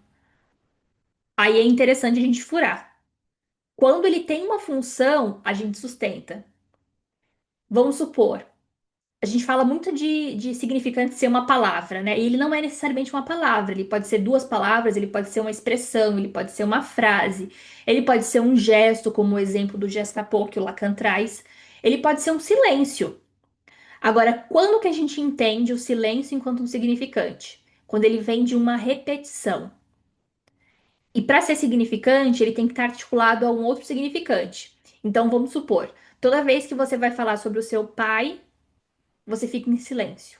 aí é interessante a gente furar. Quando ele tem uma função, a gente sustenta. Vamos supor, a gente fala muito de significante ser uma palavra, né? E ele não é necessariamente uma palavra, ele pode ser duas palavras, ele pode ser uma expressão, ele pode ser uma frase, ele pode ser um gesto, como o exemplo do gestapô que o Lacan traz, ele pode ser um silêncio. Agora, quando que a gente entende o silêncio enquanto um significante? Quando ele vem de uma repetição. E para ser significante, ele tem que estar articulado a um outro significante. Então, vamos supor, toda vez que você vai falar sobre o seu pai, você fica em silêncio.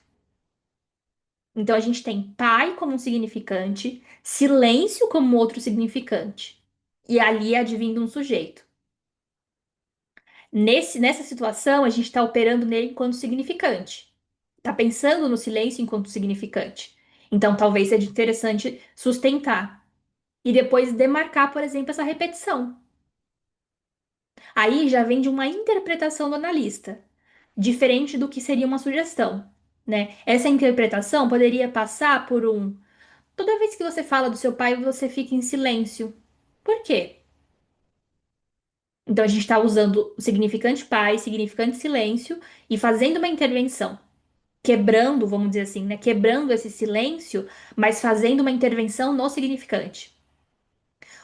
Então, a gente tem pai como um significante, silêncio como outro significante. E ali é advindo um sujeito. Nessa situação, a gente está operando nele enquanto significante. Está pensando no silêncio enquanto significante. Então, talvez seja interessante sustentar e depois demarcar, por exemplo, essa repetição. Aí já vem de uma interpretação do analista, diferente do que seria uma sugestão, né? Essa interpretação poderia passar por um. Toda vez que você fala do seu pai, você fica em silêncio. Por quê? Então a gente está usando o significante pai, significante silêncio e fazendo uma intervenção, quebrando, vamos dizer assim, né? Quebrando esse silêncio, mas fazendo uma intervenção no significante.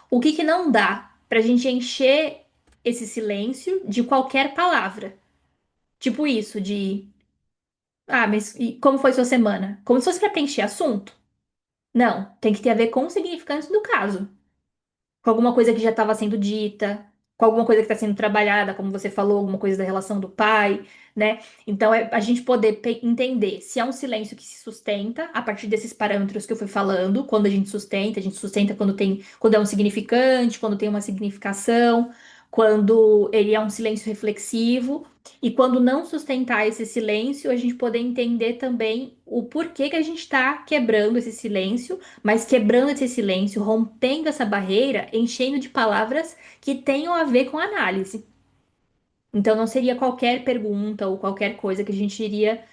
O que que não dá para a gente encher esse silêncio de qualquer palavra? Tipo isso, de ah, mas e como foi sua semana? Como se fosse para preencher assunto? Não, tem que ter a ver com o significante do caso. Com alguma coisa que já estava sendo dita, com alguma coisa que está sendo trabalhada, como você falou, alguma coisa da relação do pai, né? Então é a gente poder entender se é um silêncio que se sustenta a partir desses parâmetros que eu fui falando, quando a gente sustenta quando tem, quando é um significante, quando tem uma significação, quando ele é um silêncio reflexivo. E quando não sustentar esse silêncio, a gente poder entender também o porquê que a gente está quebrando esse silêncio, mas quebrando esse silêncio, rompendo essa barreira, enchendo de palavras que tenham a ver com a análise. Então não seria qualquer pergunta ou qualquer coisa que a gente iria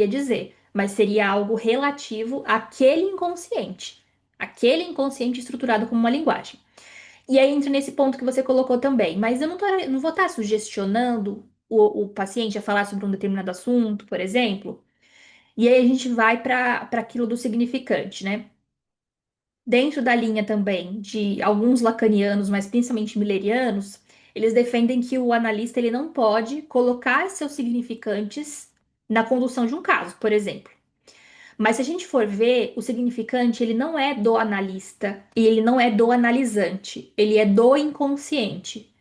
dizer, mas seria algo relativo àquele inconsciente estruturado como uma linguagem. E aí entra nesse ponto que você colocou também, mas eu não vou estar sugestionando o paciente a falar sobre um determinado assunto, por exemplo. E aí a gente vai para aquilo do significante, né? Dentro da linha também de alguns lacanianos, mas principalmente millerianos, eles defendem que o analista ele não pode colocar seus significantes na condução de um caso, por exemplo. Mas se a gente for ver, o significante ele não é do analista e ele não é do analisante, ele é do inconsciente.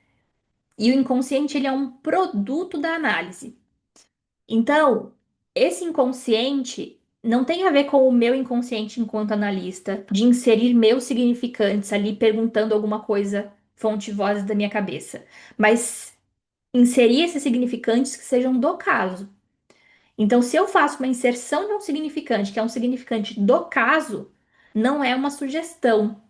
E o inconsciente ele é um produto da análise. Então, esse inconsciente não tem a ver com o meu inconsciente enquanto analista, de inserir meus significantes ali perguntando alguma coisa, fonte voz da minha cabeça, mas inserir esses significantes que sejam do caso. Então, se eu faço uma inserção de um significante, que é um significante do caso, não é uma sugestão.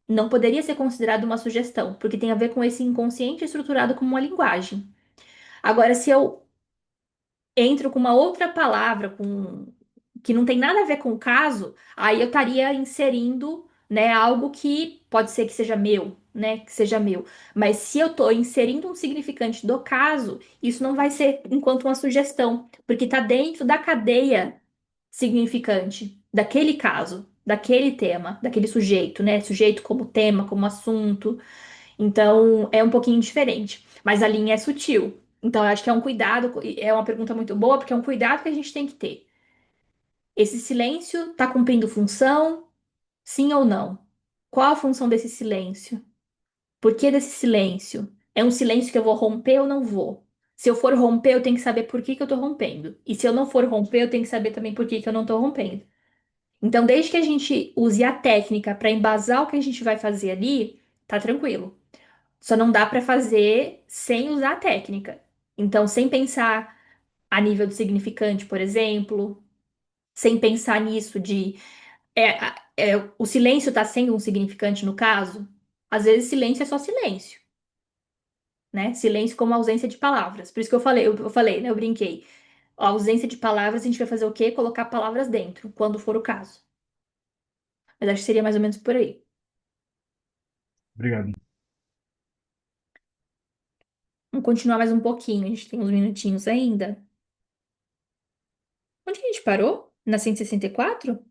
Não poderia ser considerado uma sugestão, porque tem a ver com esse inconsciente estruturado como uma linguagem. Agora, se eu entro com uma outra palavra, com que não tem nada a ver com o caso, aí eu estaria inserindo, né, algo que pode ser que seja meu, né, que seja meu. Mas se eu estou inserindo um significante do caso, isso não vai ser enquanto uma sugestão, porque está dentro da cadeia significante daquele caso, daquele tema, daquele sujeito, né? Sujeito como tema, como assunto. Então, é um pouquinho diferente, mas a linha é sutil. Então, eu acho que é um cuidado, é uma pergunta muito boa, porque é um cuidado que a gente tem que ter. Esse silêncio está cumprindo função? Sim ou não? Qual a função desse silêncio? Por que desse silêncio? É um silêncio que eu vou romper ou não vou? Se eu for romper, eu tenho que saber por que que eu tô rompendo. E se eu não for romper, eu tenho que saber também por que que eu não tô rompendo. Então, desde que a gente use a técnica para embasar o que a gente vai fazer ali, tá tranquilo. Só não dá para fazer sem usar a técnica. Então, sem pensar a nível de significante, por exemplo, sem pensar nisso de O silêncio está sendo um significante no caso? Às vezes silêncio é só silêncio, né? Silêncio como ausência de palavras. Por isso que eu falei, né? Eu brinquei. A ausência de palavras, a gente vai fazer o quê? Colocar palavras dentro, quando for o caso. Mas acho que seria mais ou menos por aí. Obrigado. Vamos continuar mais um pouquinho, a gente tem uns minutinhos ainda. Onde que a gente parou? Na 164?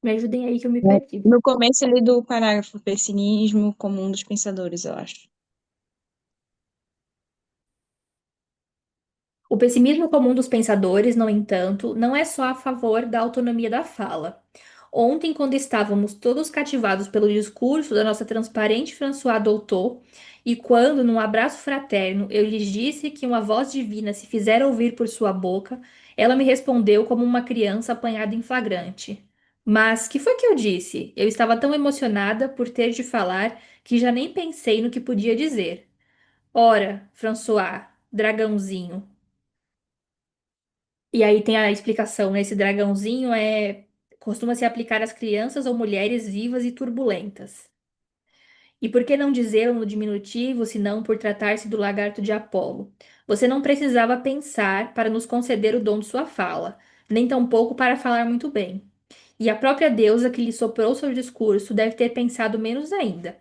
Me ajudem aí que eu me perdi. No começo ali do parágrafo, pessimismo como um dos pensadores, eu acho. O pessimismo comum dos pensadores, no entanto, não é só a favor da autonomia da fala. Ontem, quando estávamos todos cativados pelo discurso da nossa transparente François Dolto, e quando, num abraço fraterno, eu lhes disse que uma voz divina se fizera ouvir por sua boca, ela me respondeu como uma criança apanhada em flagrante. Mas que foi que eu disse? Eu estava tão emocionada por ter de falar que já nem pensei no que podia dizer. Ora, François, dragãozinho. E aí tem a explicação, né? Esse dragãozinho costuma se aplicar às crianças ou mulheres vivas e turbulentas. E por que não dizê-lo no diminutivo, senão por tratar-se do lagarto de Apolo? Você não precisava pensar para nos conceder o dom de sua fala, nem tampouco para falar muito bem. E a própria deusa que lhe soprou seu discurso deve ter pensado menos ainda.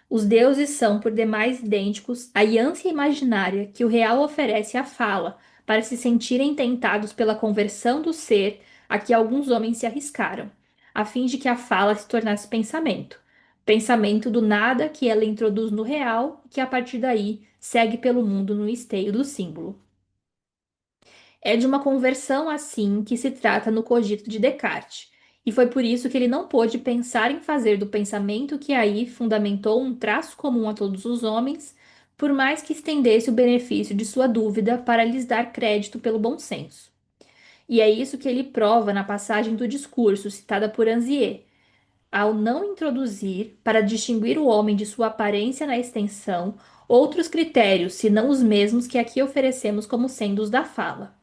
Os deuses são, por demais, idênticos à ânsia imaginária que o real oferece à fala, para se sentirem tentados pela conversão do ser a que alguns homens se arriscaram, a fim de que a fala se tornasse pensamento. Pensamento do nada que ela introduz no real, que a partir daí segue pelo mundo no esteio do símbolo. É de uma conversão assim que se trata no cogito de Descartes, e foi por isso que ele não pôde pensar em fazer do pensamento que aí fundamentou um traço comum a todos os homens, por mais que estendesse o benefício de sua dúvida para lhes dar crédito pelo bom senso. E é isso que ele prova na passagem do discurso citada por Anzier, ao não introduzir, para distinguir o homem de sua aparência na extensão, outros critérios, senão os mesmos que aqui oferecemos como sendo os da fala.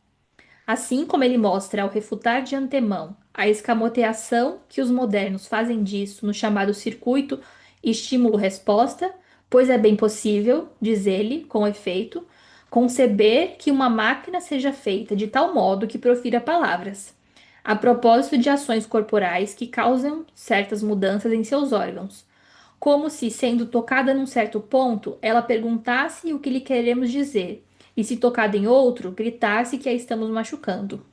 Assim como ele mostra ao refutar de antemão a escamoteação que os modernos fazem disso no chamado circuito estímulo-resposta, pois é bem possível, diz ele, com efeito, conceber que uma máquina seja feita de tal modo que profira palavras, a propósito de ações corporais que causam certas mudanças em seus órgãos, como se, sendo tocada num certo ponto, ela perguntasse o que lhe queremos dizer, e se tocada em outro, gritasse que a estamos machucando.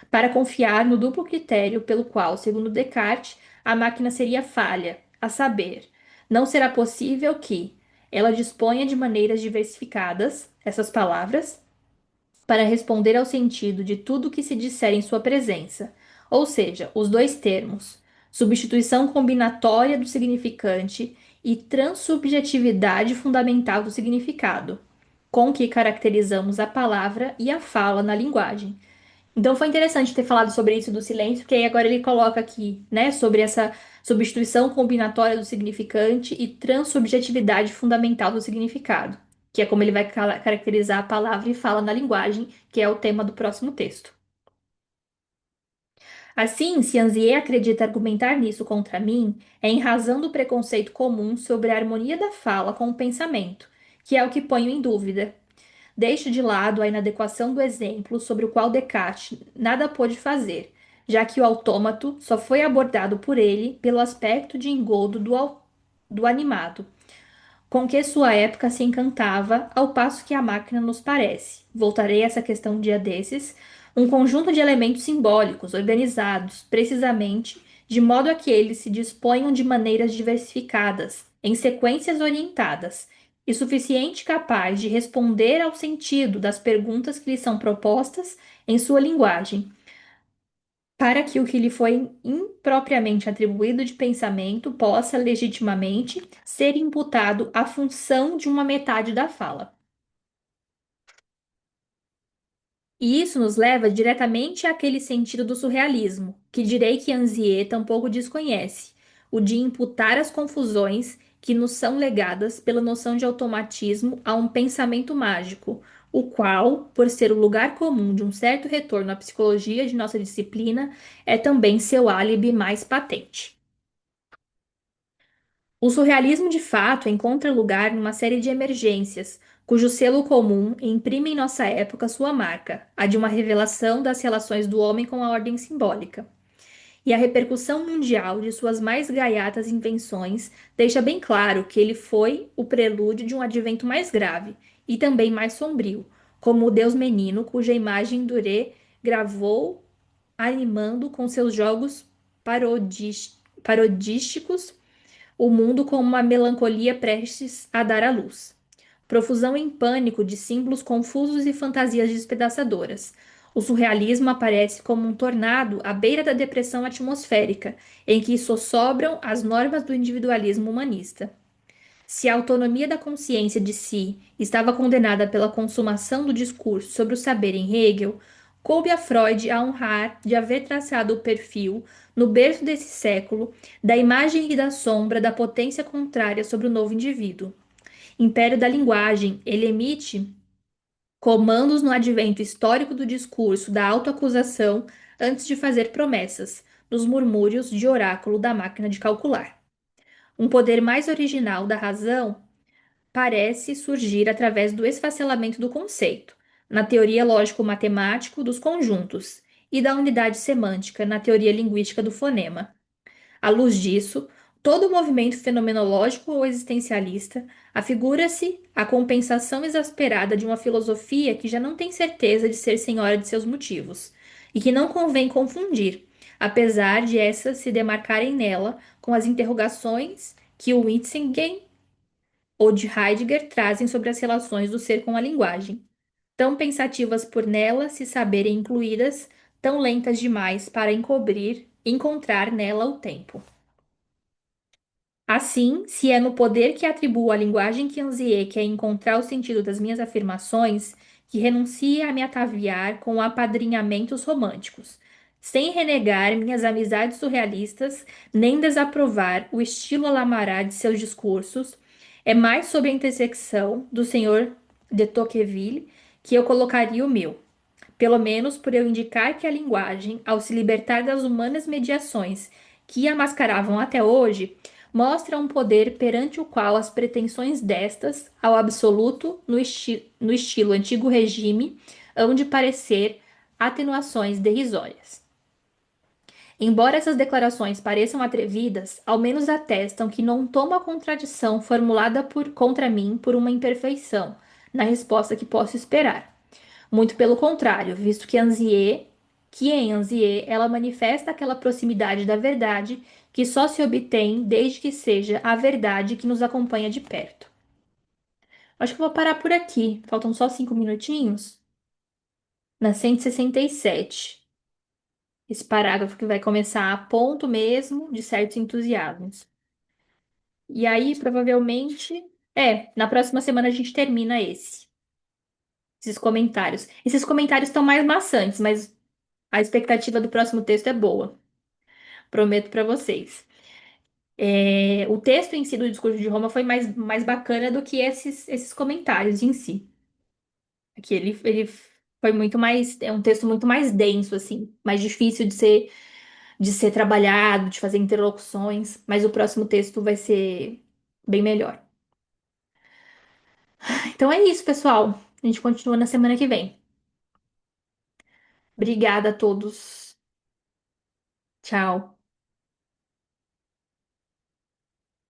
Para confiar no duplo critério pelo qual, segundo Descartes, a máquina seria falha, a saber, não será possível que ela disponha de maneiras diversificadas, essas palavras, para responder ao sentido de tudo que se disser em sua presença, ou seja, os dois termos, substituição combinatória do significante e transubjetividade fundamental do significado, com que caracterizamos a palavra e a fala na linguagem. Então foi interessante ter falado sobre isso do silêncio, porque aí agora ele coloca aqui, né, sobre essa substituição combinatória do significante e transubjetividade fundamental do significado, que é como ele vai caracterizar a palavra e fala na linguagem, que é o tema do próximo texto. Assim, se Anzier acredita argumentar nisso contra mim, é em razão do preconceito comum sobre a harmonia da fala com o pensamento, que é o que ponho em dúvida. Deixo de lado a inadequação do exemplo sobre o qual Descartes nada pôde fazer, já que o autômato só foi abordado por ele pelo aspecto de engodo do animado, com que sua época se encantava, ao passo que a máquina nos parece. Voltarei a essa questão um dia desses. Um conjunto de elementos simbólicos, organizados, precisamente, de modo a que eles se disponham de maneiras diversificadas, em sequências orientadas, e suficiente capaz de responder ao sentido das perguntas que lhe são propostas em sua linguagem, para que o que lhe foi impropriamente atribuído de pensamento possa legitimamente ser imputado à função de uma metade da fala. E isso nos leva diretamente àquele sentido do surrealismo, que direi que Anzier tampouco desconhece, o de imputar as confusões que nos são legadas pela noção de automatismo a um pensamento mágico, o qual, por ser o lugar comum de um certo retorno à psicologia de nossa disciplina, é também seu álibi mais patente. O surrealismo de fato encontra lugar numa série de emergências, cujo selo comum imprime em nossa época sua marca, a de uma revelação das relações do homem com a ordem simbólica. E a repercussão mundial de suas mais gaiatas invenções deixa bem claro que ele foi o prelúdio de um advento mais grave e também mais sombrio, como o Deus menino cuja imagem Duré gravou animando com seus jogos parodísticos o mundo com uma melancolia prestes a dar à luz. Profusão em pânico de símbolos confusos e fantasias despedaçadoras. O surrealismo aparece como um tornado à beira da depressão atmosférica, em que sossobram as normas do individualismo humanista. Se a autonomia da consciência de si estava condenada pela consumação do discurso sobre o saber em Hegel, coube a Freud a honrar de haver traçado o perfil, no berço desse século, da imagem e da sombra da potência contrária sobre o novo indivíduo. Império da linguagem, ele emite comandos no advento histórico do discurso da autoacusação antes de fazer promessas, nos murmúrios de oráculo da máquina de calcular. Um poder mais original da razão parece surgir através do esfacelamento do conceito, na teoria lógico-matemático dos conjuntos, e da unidade semântica na teoria linguística do fonema. À luz disso, todo o movimento fenomenológico ou existencialista afigura-se a compensação exasperada de uma filosofia que já não tem certeza de ser senhora de seus motivos, e que não convém confundir, apesar de essas se demarcarem nela com as interrogações que o Wittgenstein ou de Heidegger trazem sobre as relações do ser com a linguagem, tão pensativas por nela se saberem incluídas, tão lentas demais para encontrar nela o tempo. Assim, se é no poder que atribuo à linguagem que ansiei que é encontrar o sentido das minhas afirmações, que renuncie a me ataviar com apadrinhamentos românticos, sem renegar minhas amizades surrealistas, nem desaprovar o estilo Alamará de seus discursos, é mais sobre a intersecção do senhor de Tocqueville que eu colocaria o meu. Pelo menos por eu indicar que a linguagem, ao se libertar das humanas mediações que a mascaravam até hoje, mostra um poder perante o qual as pretensões destas ao absoluto no estilo antigo regime hão de parecer atenuações derrisórias. Embora essas declarações pareçam atrevidas, ao menos atestam que não tomo a contradição formulada contra mim por uma imperfeição, na resposta que posso esperar. Muito pelo contrário, visto que em Anzié ela manifesta aquela proximidade da verdade que só se obtém desde que seja a verdade que nos acompanha de perto. Acho que eu vou parar por aqui. Faltam só 5 minutinhos. Na 167. Esse parágrafo que vai começar a ponto mesmo de certos entusiasmos. E aí, provavelmente, na próxima semana a gente termina esses comentários. Esses comentários estão mais maçantes, mas a expectativa do próximo texto é boa. Prometo para vocês. O texto em si do discurso de Roma foi mais bacana do que esses comentários em si. Aqui ele foi muito mais, é um texto muito mais denso, assim, mais difícil de ser trabalhado, de fazer interlocuções, mas o próximo texto vai ser bem melhor. Então é isso, pessoal. A gente continua na semana que vem. Obrigada a todos. Tchau.